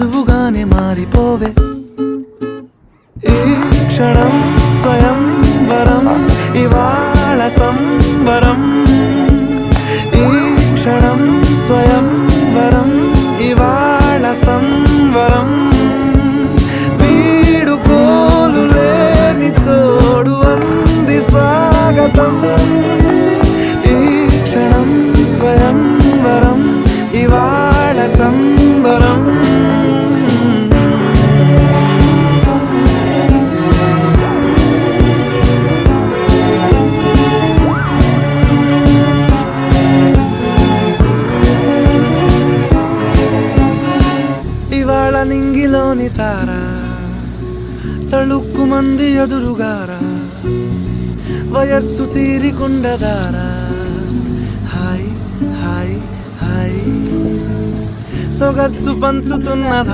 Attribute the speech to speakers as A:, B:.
A: నువ్వుగానే మారిపోవే ఈ క్షణం స్వయం వరం ఇవాళ సంబరం ఈ క్షణం స్వయం వరం ఇవాళ సంవరం వీడుకోలు లేని తోడు అంది స్వాగతం ఈ క్షణం స్వయం వరం ఇవాళ సంబరం ఇవాళ నింగిలోని తార తళుక్కు మంది ఎదురుగారా వయస్సు తీరికుండదారా హాయ్ హాయ్ హాయ్ సొగస్సు పంచుతున్నదా